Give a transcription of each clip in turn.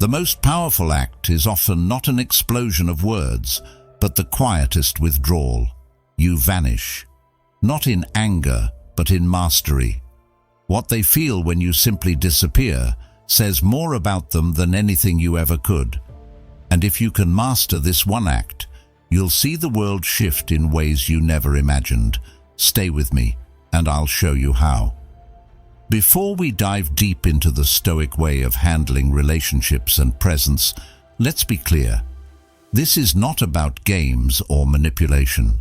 The most powerful act is often not an explosion of words, but the quietest withdrawal. You vanish, not in anger, but in mastery. What they feel when you simply disappear says more about them than anything you ever could. And if you can master this one act, you'll see the world shift in ways you never imagined. Stay with me, and I'll show you how. Before we dive deep into the Stoic way of handling relationships and presence, let's be clear. This is not about games or manipulation.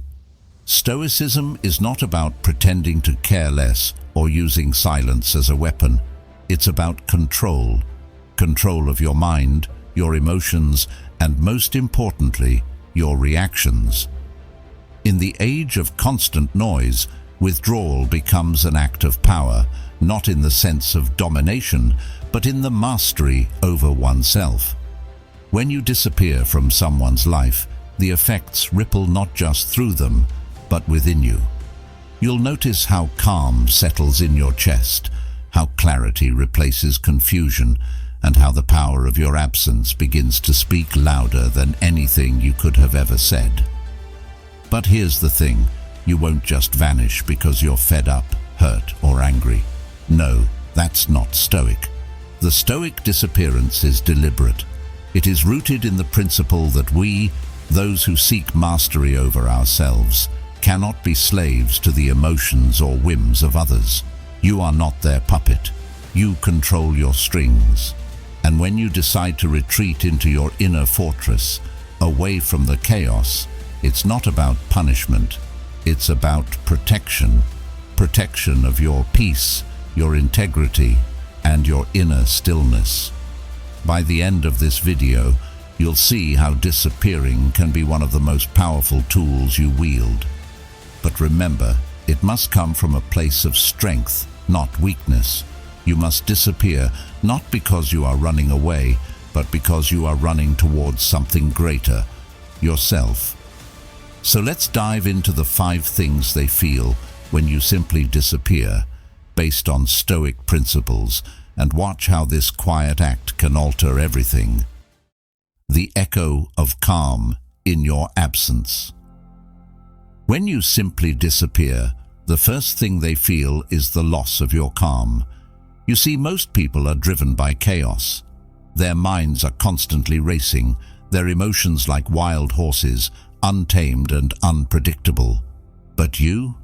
Stoicism is not about pretending to care less or using silence as a weapon. It's about control. Control of your mind, your emotions, and most importantly, your reactions. In the age of constant noise, withdrawal becomes an act of power, not in the sense of domination, but in the mastery over oneself. When you disappear from someone's life, the effects ripple not just through them, but within you. You'll notice how calm settles in your chest, how clarity replaces confusion, and how the power of your absence begins to speak louder than anything you could have ever said. But here's the thing, you won't just vanish because you're fed up, hurt, or angry. No, that's not Stoic. The Stoic disappearance is deliberate. It is rooted in the principle that we, those who seek mastery over ourselves, cannot be slaves to the emotions or whims of others. You are not their puppet. You control your strings. And when you decide to retreat into your inner fortress, away from the chaos, it's not about punishment. It's about protection. Protection of your peace, your integrity, and your inner stillness. By the end of this video, you'll see how disappearing can be one of the most powerful tools you wield. But remember, it must come from a place of strength, not weakness. You must disappear not because you are running away, but because you are running towards something greater, yourself. So let's dive into the 5 things they feel when you simply disappear, based on Stoic principles, and watch how this quiet act can alter everything. The echo of calm in your absence. When you simply disappear, the first thing they feel is the loss of your calm. You see, most people are driven by chaos. Their minds are constantly racing, their emotions like wild horses, untamed and unpredictable. But you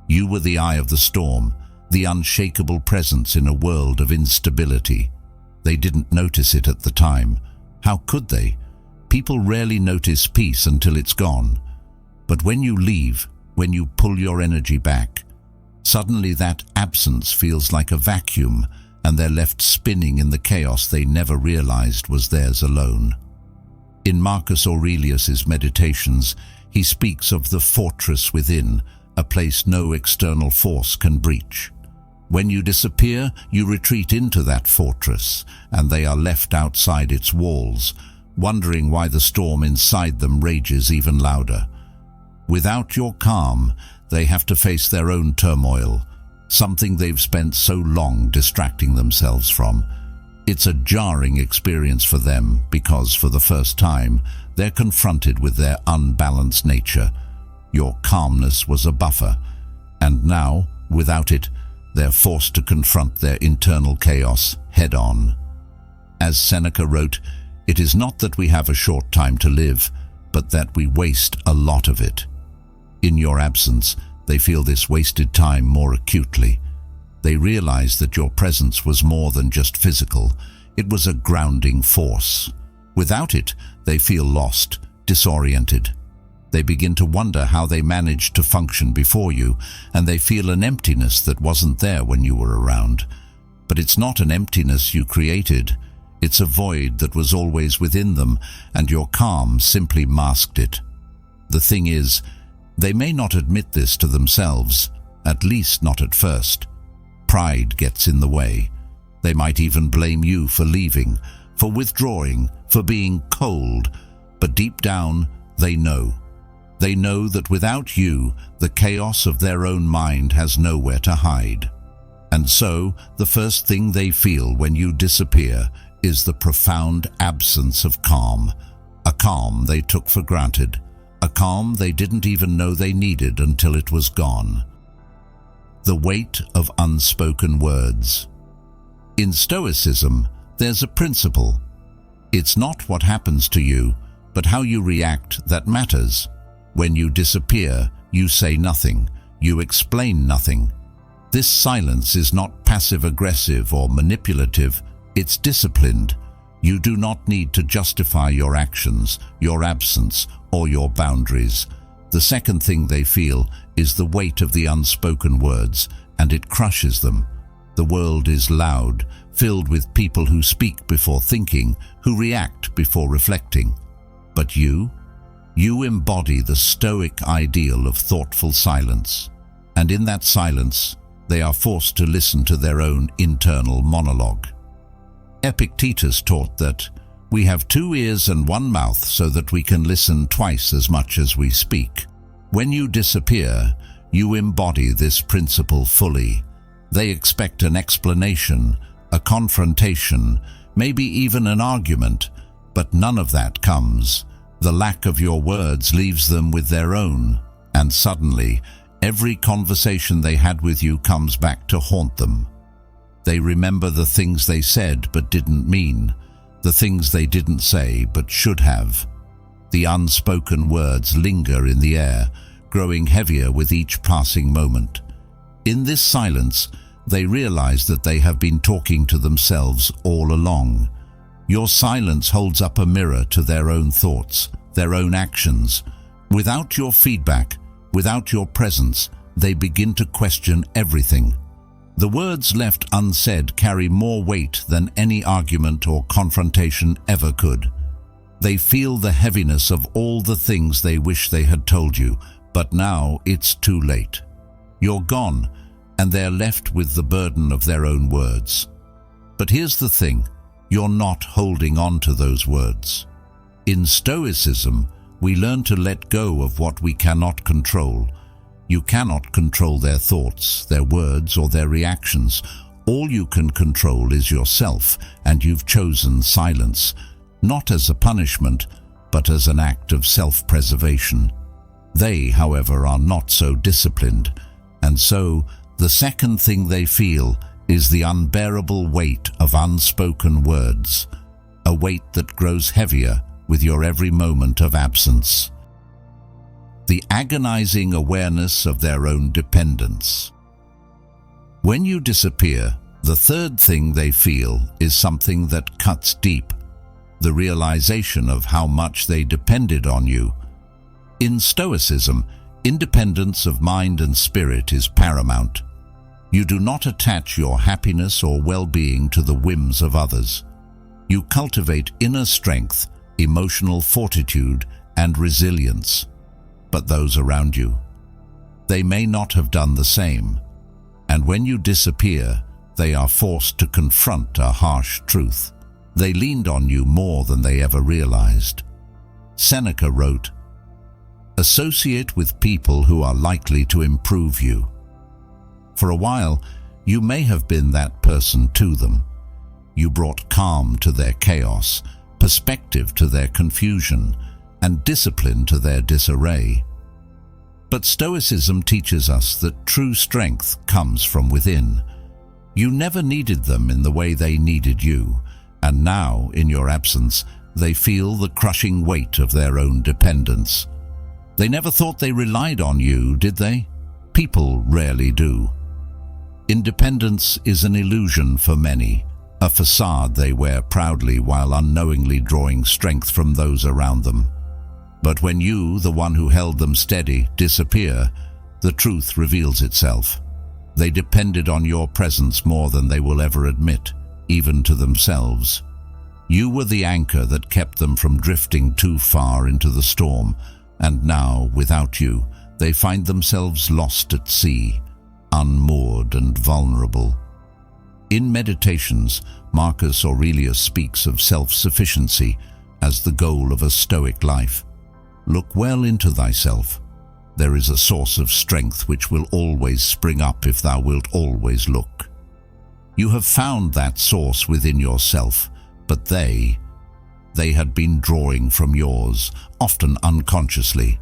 were the eye of the storm, the unshakable presence in a world of instability. They didn't notice it at the time. How could they? People rarely notice peace until it's gone. But when you leave, when you pull your energy back, suddenly that absence feels like a vacuum, and they're left spinning in the chaos they never realized was theirs alone. In Marcus Aurelius's Meditations, he speaks of the fortress within, a place no external force can breach. When you disappear, you retreat into that fortress, and they are left outside its walls, wondering why the storm inside them rages even louder. Without your calm, they have to face their own turmoil, something they've spent so long distracting themselves from. It's a jarring experience for them because, for the first time, they're confronted with their unbalanced nature. Your calmness was a buffer, and now, without it, they're forced to confront their internal chaos head-on. As Seneca wrote, "It is not that we have a short time to live, but that we waste a lot of it." In your absence, they feel this wasted time more acutely. They realize that your presence was more than just physical. It was a grounding force. Without it, they feel lost, disoriented. They begin to wonder how they managed to function before you, and they feel an emptiness that wasn't there when you were around. But it's not an emptiness you created. It's a void that was always within them, and your calm simply masked it. The thing is, they may not admit this to themselves, at least not at first. Pride gets in the way. They might even blame you for leaving, for withdrawing, for being cold, but deep down, they know. They know that without you, the chaos of their own mind has nowhere to hide. And so, the first thing they feel when you disappear is the profound absence of calm, a calm they took for granted, a calm they didn't even know they needed until it was gone. The weight of unspoken words. In Stoicism, there's a principle. It's not what happens to you, but how you react that matters. When you disappear, you say nothing, you explain nothing. This silence is not passive-aggressive or manipulative, it's disciplined. You do not need to justify your actions, your absence, or your boundaries. The second thing they feel is the weight of the unspoken words, and it crushes them. The world is loud, filled with people who speak before thinking, who react before reflecting. But you embody the Stoic ideal of thoughtful silence. And in that silence, they are forced to listen to their own internal monologue. Epictetus taught that we have 2 ears and 1 mouth so that we can listen twice as much as we speak. When you disappear, you embody this principle fully. They expect an explanation, a confrontation, maybe even an argument, but none of that comes. The lack of your words leaves them with their own, and suddenly, every conversation they had with you comes back to haunt them. They remember the things they said but didn't mean, the things they didn't say but should have. The unspoken words linger in the air, growing heavier with each passing moment. In this silence, they realize that they have been talking to themselves all along. Your silence holds up a mirror to their own thoughts, their own actions. Without your feedback, without your presence, they begin to question everything. The words left unsaid carry more weight than any argument or confrontation ever could. They feel the heaviness of all the things they wish they had told you, but now it's too late. You're gone, and they're left with the burden of their own words. But here's the thing, you're not holding on to those words. In Stoicism, we learn to let go of what we cannot control. You cannot control their thoughts, their words, or their reactions. All you can control is yourself, and you've chosen silence, not as a punishment, but as an act of self-preservation. They, however, are not so disciplined, and so the second thing they feel is the unbearable weight of unspoken words, a weight that grows heavier with your every moment of absence. The agonizing awareness of their own dependence. When you disappear, the third thing they feel is something that cuts deep, the realization of how much they depended on you. In Stoicism, independence of mind and spirit is paramount. You do not attach your happiness or well-being to the whims of others. You cultivate inner strength, emotional fortitude, and resilience. But those around you, they may not have done the same. And when you disappear, they are forced to confront a harsh truth. They leaned on you more than they ever realized. Seneca wrote, "Associate with people who are likely to improve you." For a while, you may have been that person to them. You brought calm to their chaos, perspective to their confusion, and discipline to their disarray. But Stoicism teaches us that true strength comes from within. You never needed them in the way they needed you, and now, in your absence, they feel the crushing weight of their own dependence. They never thought they relied on you, did they? People rarely do. Independence is an illusion for many, a facade they wear proudly while unknowingly drawing strength from those around them. But when you, the one who held them steady, disappear, the truth reveals itself. They depended on your presence more than they will ever admit, even to themselves. You were the anchor that kept them from drifting too far into the storm, and now, without you, they find themselves lost at sea, unmoored and vulnerable. In Meditations, Marcus Aurelius speaks of self-sufficiency as the goal of a Stoic life. Look well into thyself. There is a source of strength which will always spring up if thou wilt always look. You have found that source within yourself, but they had been drawing from yours, often unconsciously.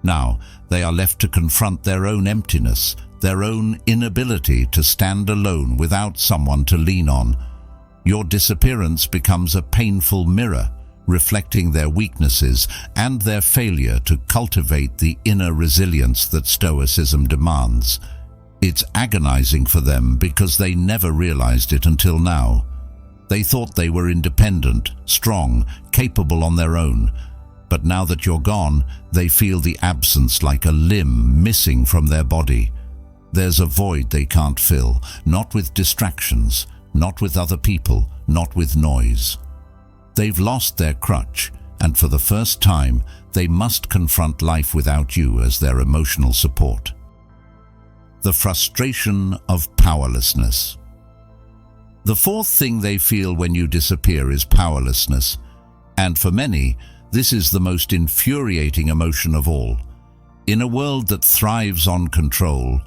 Now they are left to confront their own emptiness, their own inability to stand alone without someone to lean on. Your disappearance becomes a painful mirror, reflecting their weaknesses and their failure to cultivate the inner resilience that Stoicism demands. It's agonizing for them because they never realized it until now. They thought they were independent, strong, capable on their own. But now that you're gone, they feel the absence like a limb missing from their body. There's a void they can't fill, not with distractions, not with other people, not with noise. They've lost their crutch, and for the first time, they must confront life without you as their emotional support. The frustration of powerlessness. The fourth thing they feel when you disappear is powerlessness, and for many, this is the most infuriating emotion of all. In a world that thrives on control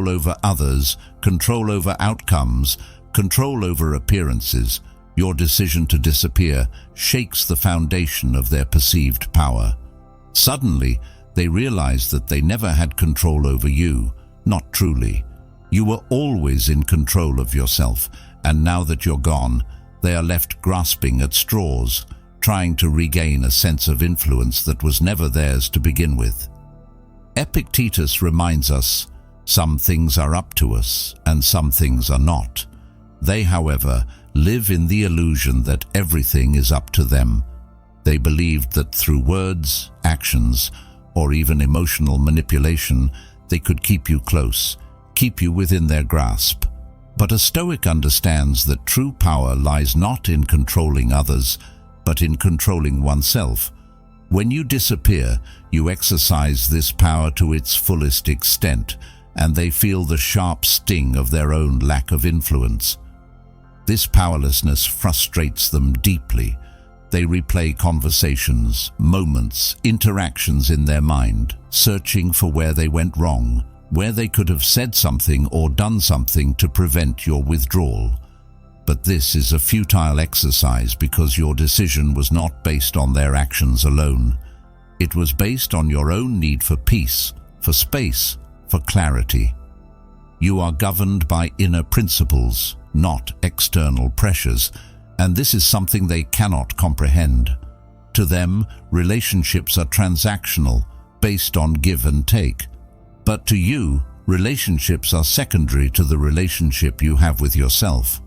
over others, control over outcomes, control over appearances, your decision to disappear shakes the foundation of their perceived power. Suddenly, they realize that they never had control over you, not truly. You were always in control of yourself, and now that you're gone, they are left grasping at straws, trying to regain a sense of influence that was never theirs to begin with. Epictetus reminds us, some things are up to us, and some things are not. They, however, live in the illusion that everything is up to them. They believed that through words, actions, or even emotional manipulation, they could keep you close, keep you within their grasp. But a Stoic understands that true power lies not in controlling others, but in controlling oneself. When you disappear, you exercise this power to its fullest extent, and they feel the sharp sting of their own lack of influence. This powerlessness frustrates them deeply. They replay conversations, moments, interactions in their mind, searching for where they went wrong, where they could have said something or done something to prevent your withdrawal. But this is a futile exercise because your decision was not based on their actions alone. It was based on your own need for peace, for space, for clarity. You are governed by inner principles, not external pressures, and this is something they cannot comprehend. To them, relationships are transactional, based on give and take. But to you, relationships are secondary to the relationship you have with yourself.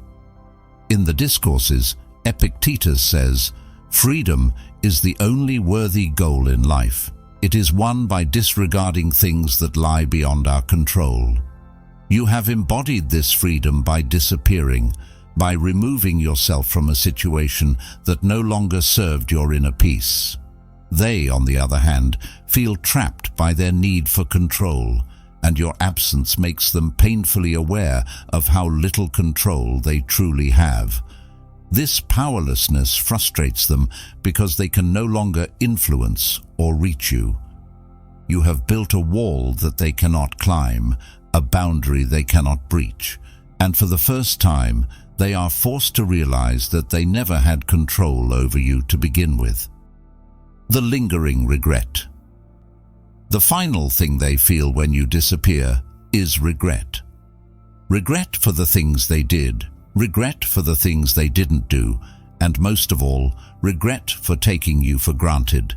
In the Discourses, Epictetus says, "Freedom is the only worthy goal in life. It is won by disregarding things that lie beyond our control." You have embodied this freedom by disappearing, by removing yourself from a situation that no longer served your inner peace. They, on the other hand, feel trapped by their need for control, and your absence makes them painfully aware of how little control they truly have. This powerlessness frustrates them because they can no longer influence or reach you. You have built a wall that they cannot climb, a boundary they cannot breach, and for the first time, they are forced to realize that they never had control over you to begin with. The lingering regret. The final thing they feel when you disappear is regret. Regret for the things they did, regret for the things they didn't do, and most of all, regret for taking you for granted.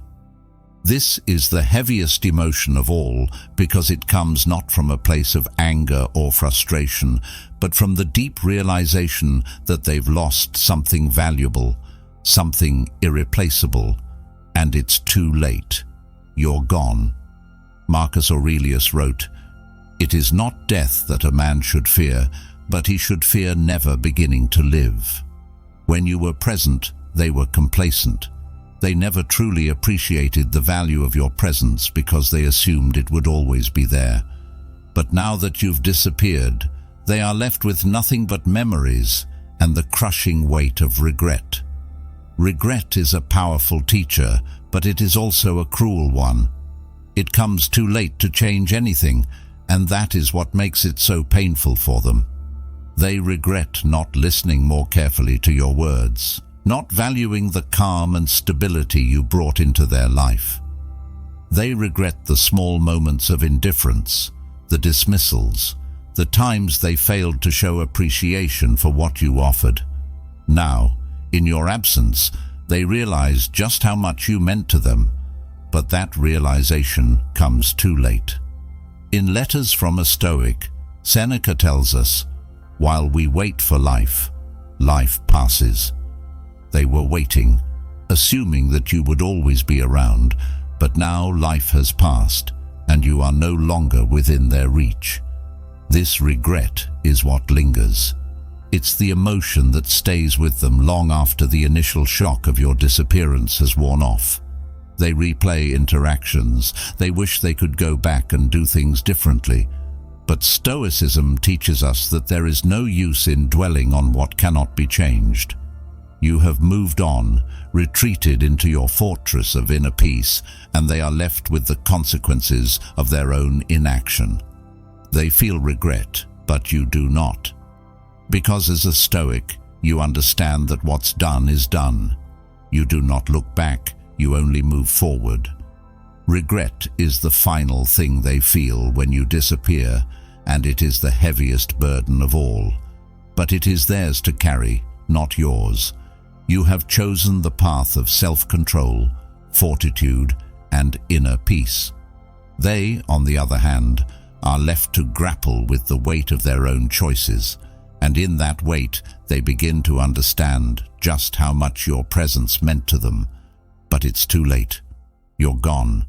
This is the heaviest emotion of all because it comes not from a place of anger or frustration, but from the deep realization that they've lost something valuable, something irreplaceable, and it's too late. You're gone. Marcus Aurelius wrote, "It is not death that a man should fear, but he should fear never beginning to live." When you were present, they were complacent. They never truly appreciated the value of your presence because they assumed it would always be there. But now that you've disappeared, they are left with nothing but memories and the crushing weight of regret. Regret is a powerful teacher, but it is also a cruel one. It comes too late to change anything, and that is what makes it so painful for them. They regret not listening more carefully to your words, not valuing the calm and stability you brought into their life. They regret the small moments of indifference, the dismissals, the times they failed to show appreciation for what you offered. Now, in your absence, they realize just how much you meant to them, but that realization comes too late. In Letters from a Stoic, Seneca tells us, "While we wait for life, life passes." They were waiting, assuming that you would always be around, but now life has passed, and you are no longer within their reach. This regret is what lingers. It's the emotion that stays with them long after the initial shock of your disappearance has worn off. They replay interactions. They wish they could go back and do things differently. But Stoicism teaches us that there is no use in dwelling on what cannot be changed. You have moved on, retreated into your fortress of inner peace, and they are left with the consequences of their own inaction. They feel regret, but you do not. Because as a Stoic, you understand that what's done is done. You do not look back, you only move forward. Regret is the final thing they feel when you disappear, and it is the heaviest burden of all. But it is theirs to carry, not yours. You have chosen the path of self-control, fortitude, and inner peace. They, on the other hand, are left to grapple with the weight of their own choices, and in that weight they begin to understand just how much your presence meant to them. But it's too late. You're gone,